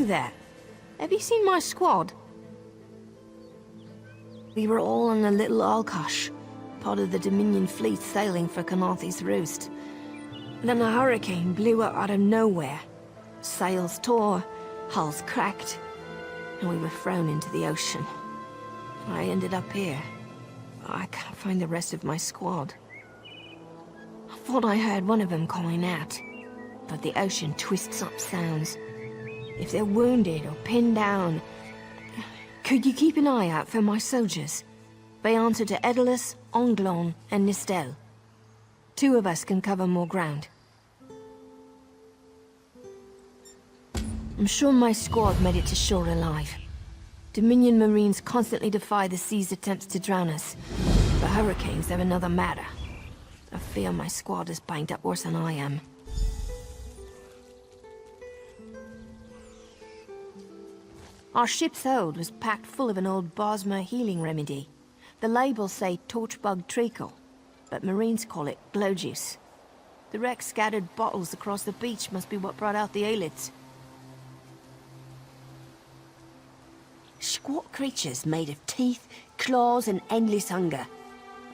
there. Have you seen my squad? We were all on a little Alkosh, part of the Dominion fleet sailing for KHENARTHI'S Roost. Then a hurricane blew up out of nowhere. Sails tore, hulls cracked, and we were thrown into the ocean. I ended up here. I can't find the rest of my squad. I thought I heard one of them calling out, but the ocean twists up sounds. If they're wounded or pinned down, could you keep an eye out for my soldiers? They answer to Edalus, Onglon, and Nistel. 2 of us can cover more ground. I'm sure my squad made it to shore alive. Dominion Marines constantly defy the sea's attempts to drown us, but hurricanes are another matter. I fear my squad is banged up worse than I am. Our ship's hold was packed full of an old Bosmer healing remedy. The labels say torchbug treacle, but Marines call it glow juice. The wreck scattered bottles across the beach must be what brought out the aelids. Squat creatures made of teeth, claws, and endless hunger.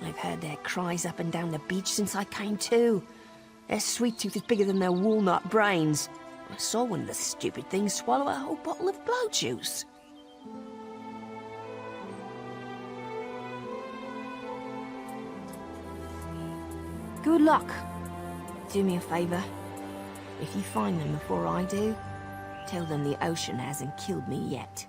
I've heard their cries up and down the beach since I came to. Their sweet tooth is bigger than their walnut brains. I saw one of the stupid things swallow a whole bottle of blow juice. Good luck. Do me a favor. If you find them before I do, tell them the ocean hasn't killed me yet.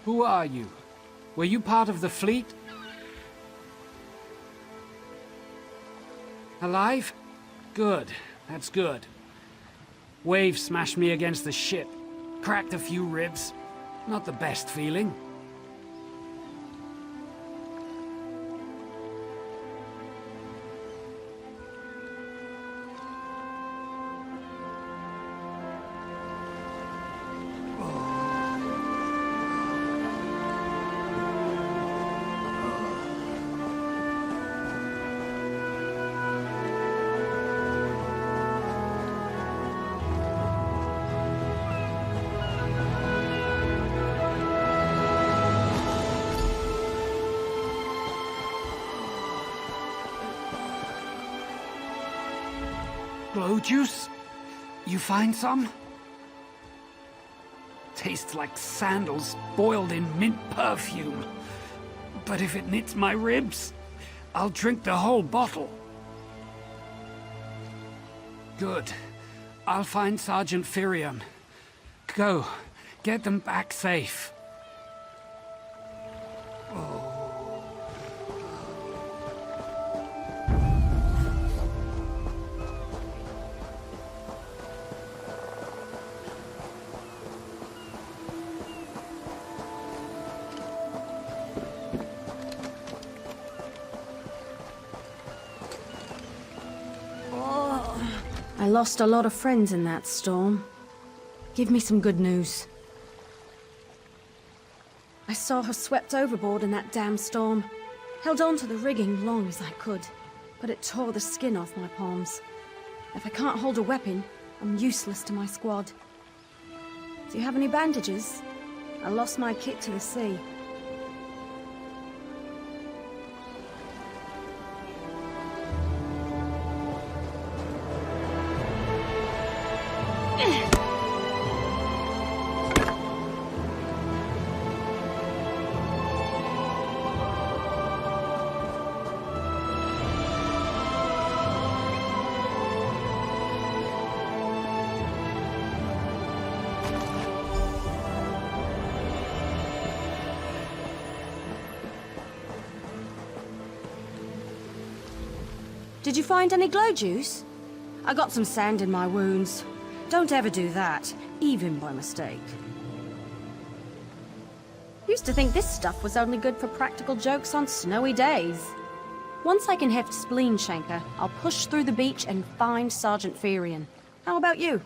Who are you? Were you part of the fleet? Alive? Good. That's good. Waves smashed me against the ship. Cracked a few ribs. Not the best feeling. Glow juice? You find some? Tastes like sandals boiled in mint perfume. But if it knits my ribs, I'll drink the whole bottle. Good. I'll find Sergeant Firion. Go. Get them back safe. I lost a lot of friends in that storm. Give me some good news. I saw her swept overboard in that damn storm. Held on to the rigging long as I could, but it tore the skin off my palms. If I can't hold a weapon, I'm useless to my squad. Do you have any bandages? I lost my kit to the sea. Did you find any glow juice? I got some sand in my wounds. Don't ever do that, even by mistake. Used to think this stuff was only good for practical jokes on snowy days. Once I can heft Spleen Shanker, I'll push through the beach and find Sergeant Ferian. How about you?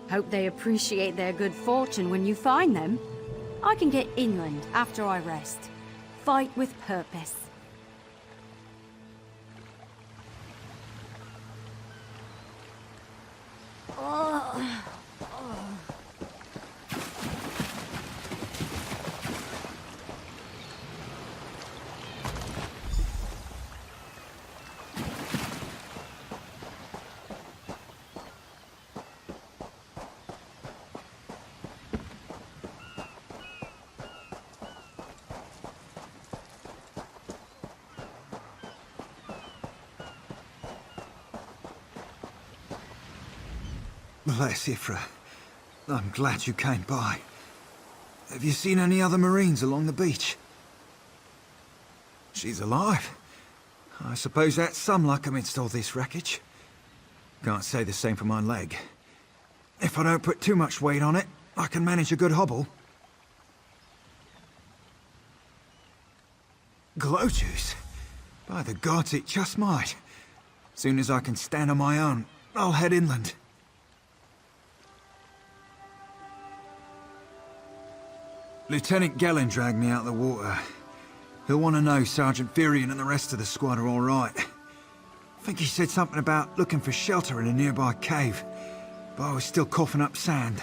Hope they appreciate their good fortune when you find them. I can get inland after I rest. Fight with purpose. Bless Ifra. I'm glad you came by. Have you seen any other Marines along the beach? She's alive. I suppose that's some luck amidst all this wreckage. Can't say the same for my leg. If I don't put too much weight on it, I can manage a good hobble. Glow juice? By the gods, it just might. Soon as I can stand on my own, I'll head inland. Lieutenant Gellin dragged me out of the water. He'll want to know Sergeant Ferian and the rest of the squad are all right. I think he said something about looking for shelter in a nearby cave, but I was still coughing up sand.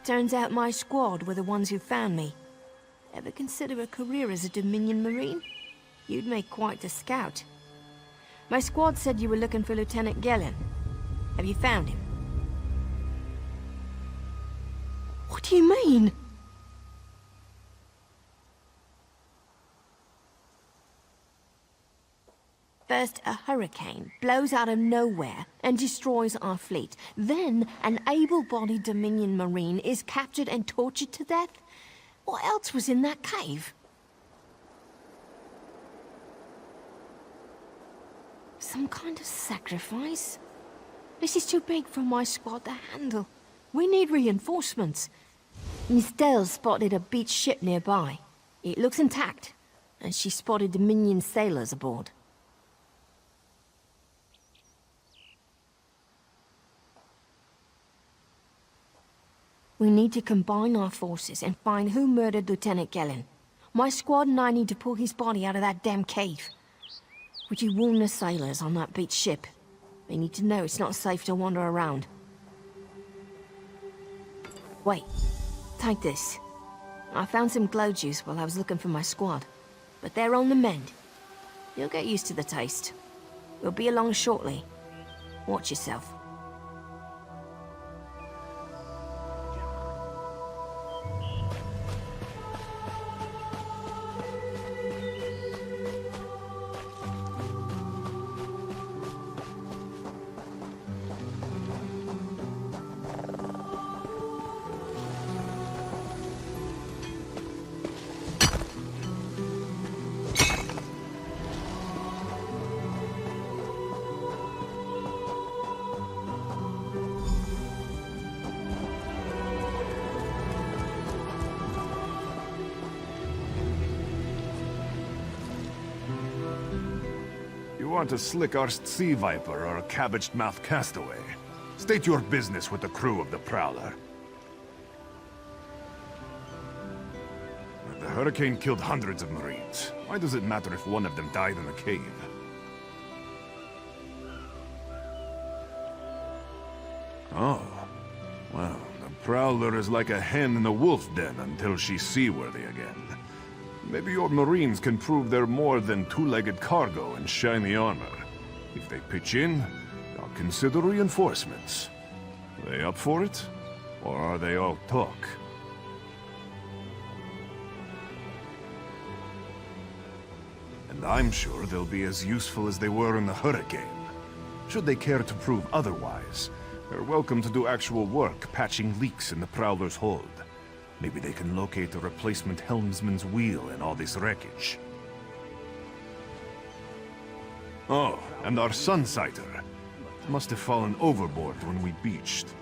Turns out my squad were the ones who found me. Ever consider a career as a Dominion Marine? You'd make quite a scout. My squad said you were looking for Lieutenant Gellin. Have you found him? What do you mean? First, a hurricane blows out of nowhere and destroys our fleet. Then, an able-bodied Dominion Marine is captured and tortured to death? What else was in that cave? Some kind of sacrifice? This is too big for my squad to handle. We need reinforcements. Miss Dale spotted a beached ship nearby. It looks intact, and she spotted Dominion sailors aboard. We need to combine our forces and find who murdered Lieutenant Gellin. My squad and I need to pull his body out of that damn cave. Would you warn the sailors on that beached ship? They need to know it's not safe to wander around. Wait, take this. I found some glow juice while I was looking for my squad, but they're on the mend. You'll get used to the taste. We'll be along shortly. Watch yourself. You want a slick-arsed sea viper or a cabbage-mouthed castaway? State your business with the crew of the Prowler. The hurricane killed hundreds of Marines. Why does it matter if one of them died in the cave? Oh. Well, the Prowler is like a hen in a wolf den until she's seaworthy again. Maybe your Marines can prove they're more than two-legged cargo and shiny armor. If they pitch in, I'll consider reinforcements. Are they up for it? Or are they all talk? And I'm sure they'll be as useful as they were in the hurricane. Should they care to prove otherwise, they're welcome to do actual work patching leaks in the Prowler's hold. Maybe they can locate a replacement helmsman's wheel in all this wreckage. Oh, and our Sunsighter. Must have fallen overboard when we beached.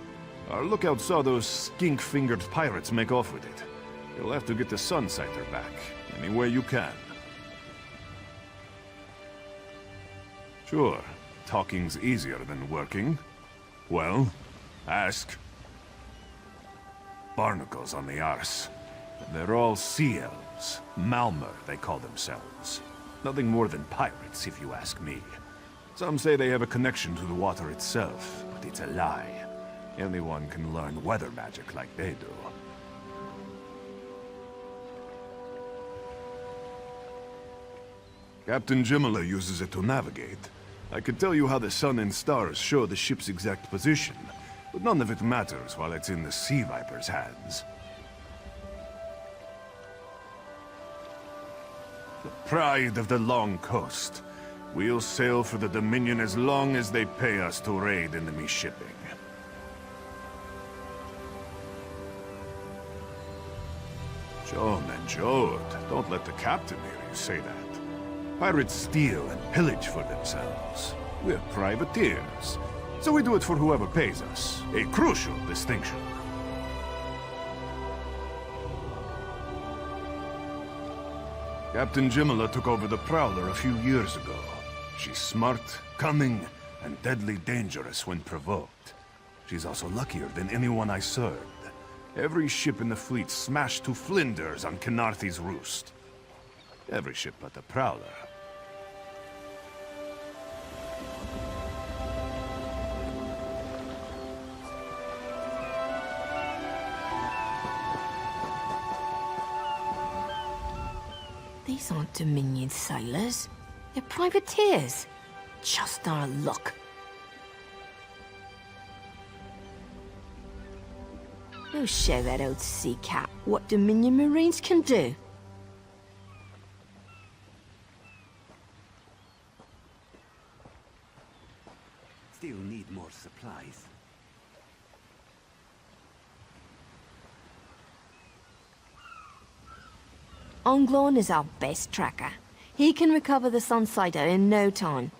Our lookout saw those skink-fingered pirates make off with it. You'll have to get the Sunsighter back, any way you can. Sure, talking's easier than working. Well, ask. Barnacles on the arse. They're all sea elves. Malmer, they call themselves. Nothing more than pirates, if you ask me. Some say they have a connection to the water itself, but it's a lie. Anyone can learn weather magic like they do. Captain Jimala uses it to navigate. I could tell you how the sun and stars show the ship's exact position, but none of it matters while it's in the Sea Viper's hands. The pride of the long coast. We'll sail for the Dominion as long as they pay us to raid enemy shipping. Joan and Jode, don't let the captain hear you say that. Pirates steal and pillage for themselves. We're privateers. So we do it for whoever pays us. A crucial distinction. Captain Jimala took over the Prowler a few years ago. She's smart, cunning, and deadly dangerous when provoked. She's also luckier than anyone I served. Every ship in the fleet smashed to flinders on KHENARTHI'S Roost. Every ship but the Prowler. These aren't Dominion sailors. They're privateers. Just our luck. We'll show that old sea cat what Dominion Marines can do. Still need more supplies. Onglon is our best tracker. He can recover the Sunsighter in no time.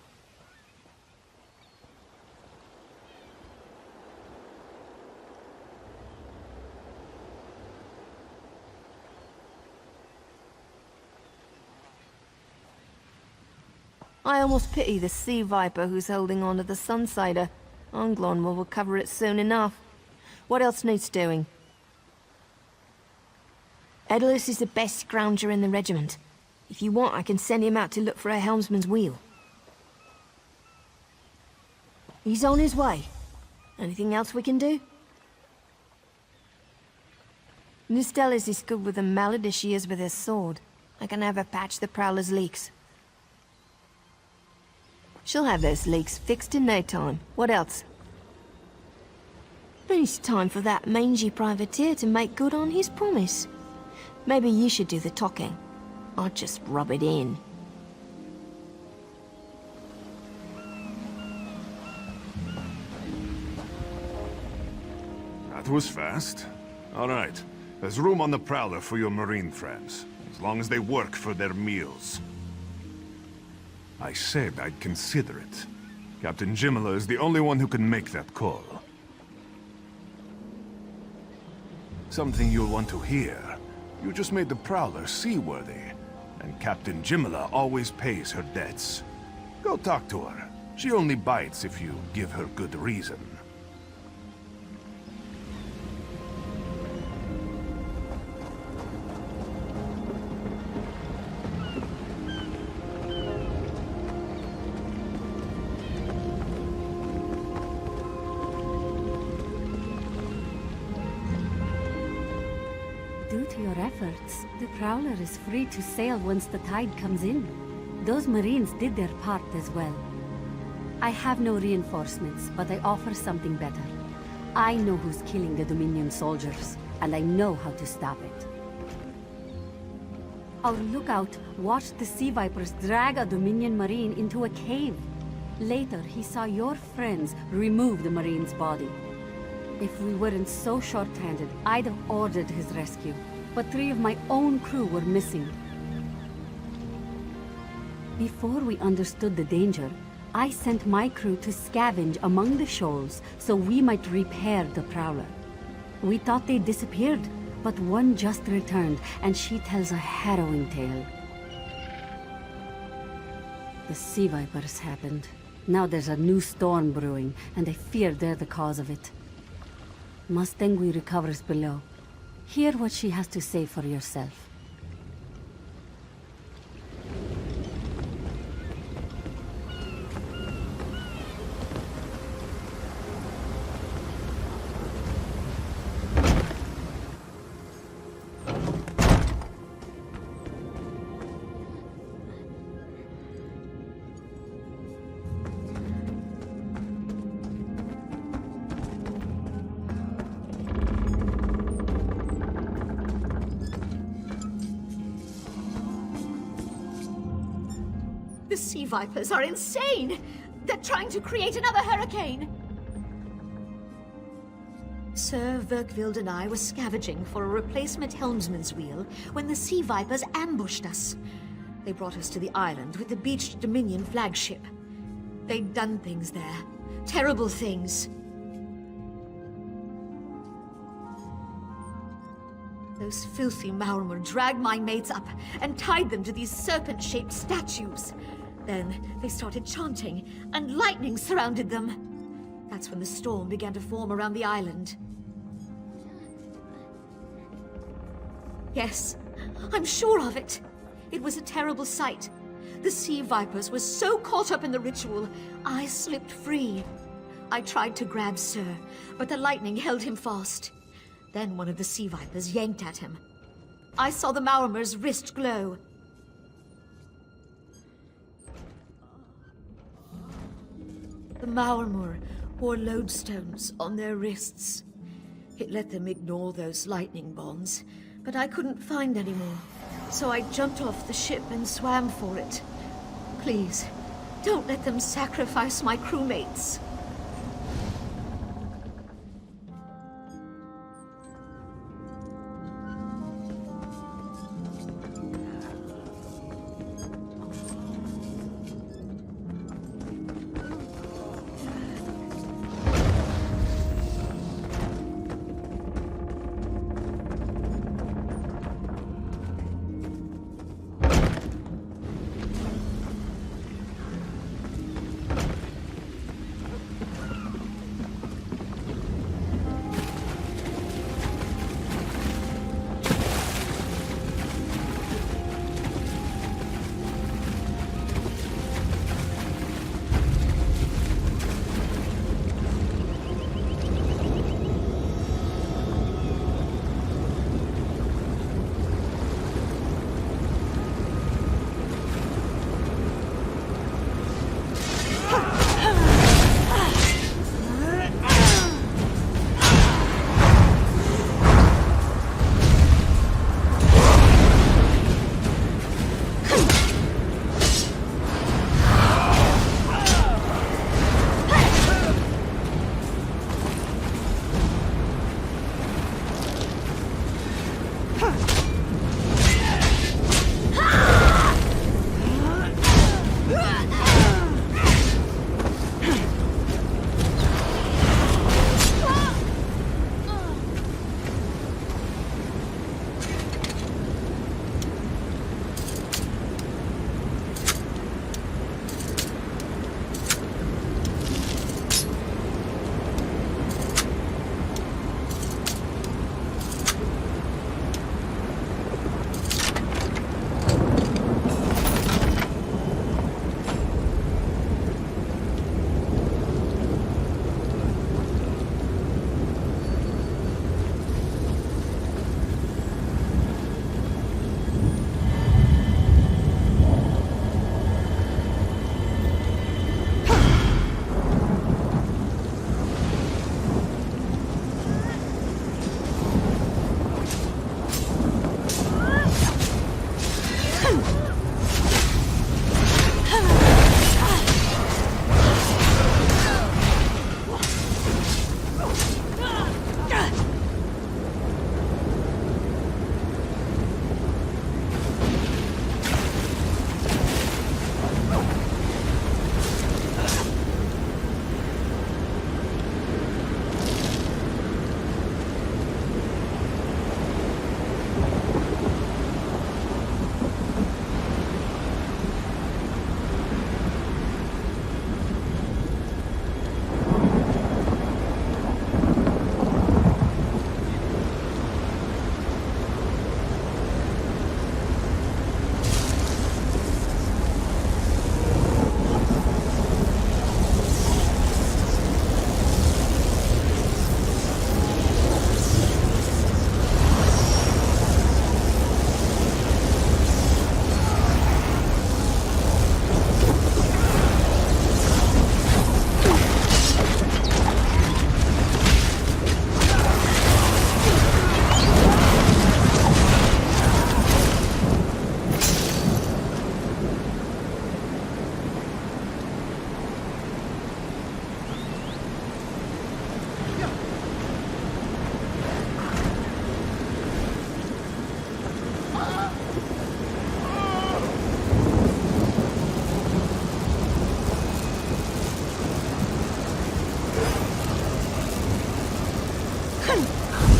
I almost pity the sea viper who's holding on to the Sunsider. Anglon will recover it soon enough. What else needs doing? Edalus is the best scrounger in the regiment. If you want, I can send him out to look for a helmsman's wheel. He's on his way. Anything else we can do? Nustella is as good with a mallet as she is with her sword. I can have her patch the Prowler's leaks. She'll have those leaks fixed in no time. What else? It's time for that mangy privateer to make good on his promise. Maybe you should do the talking. I'll just rub it in. That was fast. All right. There's room on the Prowler for your Marine friends, as long as they work for their meals. I said I'd consider it. Captain Jimala is the only one who can make that call. Something you'll want to hear. You just made the Prowler seaworthy, and Captain Jimala always pays her debts. Go talk to her. She only bites if you give her good reason. Due to your efforts, the Prowler is free to sail once the tide comes in. Those Marines did their part as well. I have no reinforcements, but I offer something better. I know who's killing the Dominion soldiers, and I know how to stop it. Our lookout watched the Sea Vipers drag a Dominion Marine into a cave. Later, he saw your friends remove the Marine's body. If we weren't so short-handed, I'd have ordered his rescue. But 3 of my own crew were missing. Before we understood the danger, I sent my crew to scavenge among the shoals so we might repair the Prowler. We thought they disappeared, but one just returned, and she tells a harrowing tale. The Sea Vipers happened. Now there's a new storm brewing, and I fear they're the cause of it. Mustangui recovers below. Hear what she has to say for yourself. The Sea Vipers are insane! They're trying to create another hurricane! Sir Verkvild and I were scavenging for a replacement helmsman's wheel when the Sea Vipers ambushed us. They brought us to the island with the beached Dominion flagship. They'd done things there. Terrible things. Those filthy Maormer dragged my mates up and tied them to these serpent-shaped statues. Then they started chanting, and lightning surrounded them. That's when the storm began to form around the island. Yes, I'm sure of it. It was a terrible sight. The Sea Vipers were so caught up in the ritual, I slipped free. I tried to grab Sir, but the lightning held him fast. Then one of the Sea Vipers yanked at him. I saw the Maormer's wrist glow. The Maormer wore lodestones on their wrists. It let them ignore those lightning bonds, but I couldn't find any more. So I jumped off the ship and swam for it. Please, don't let them sacrifice my crewmates.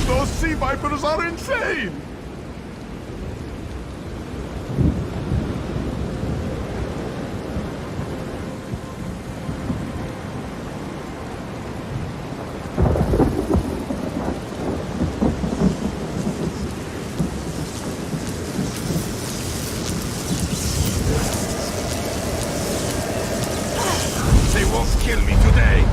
Those sea vipers are insane! They won't kill me today!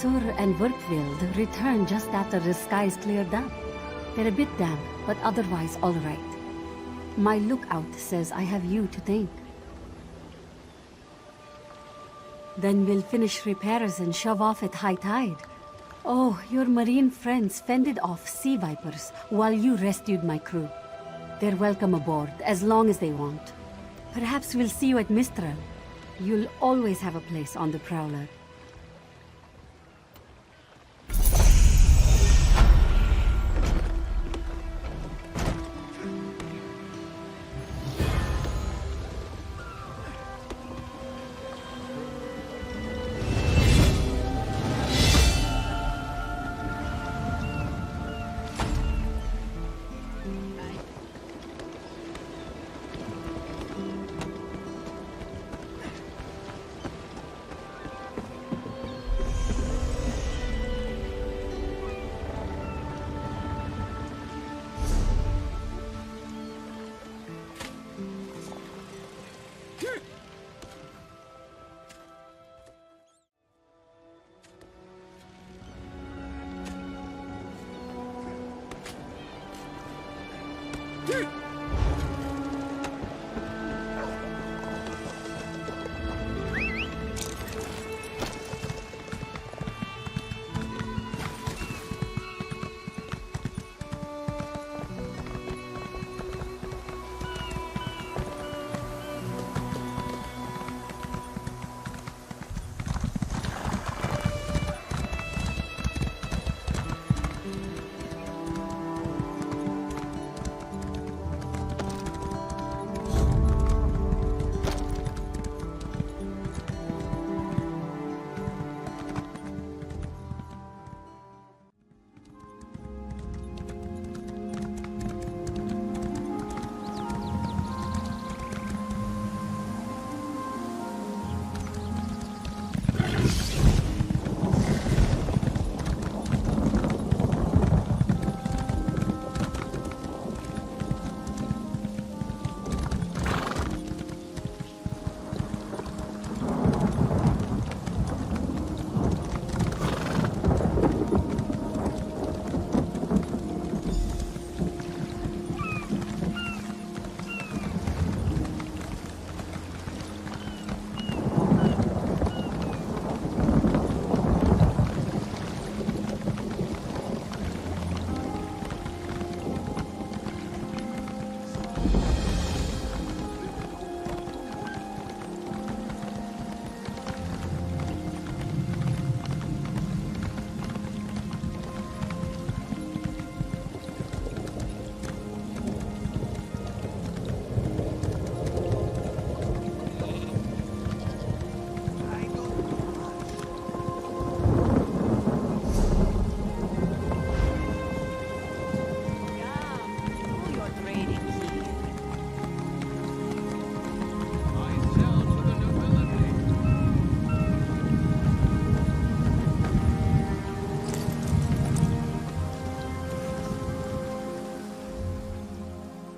Sur and Werkwild returned just after the skies cleared up. They're a bit damp, but otherwise all right. My lookout says I have you to thank. Then we'll finish repairs and shove off at high tide. Oh, your marine friends fended off sea vipers while you rescued my crew. They're welcome aboard, as long as they want. Perhaps we'll see you at Mistral. You'll always have a place on the Prowler.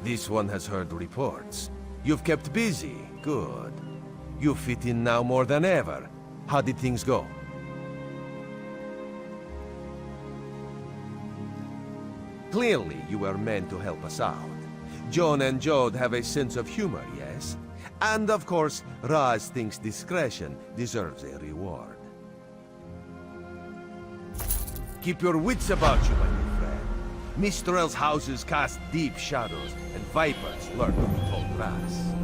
This one has heard reports. You've kept busy. Good. You fit in now more than ever. How did things go? Clearly, you were meant to help us out. John and Jode have a sense of humor, yes? And of course, Raz thinks discretion deserves a reward. Keep your wits about you, my new friend. Mistral's houses cast deep shadows, and vipers lurk to be told Raz.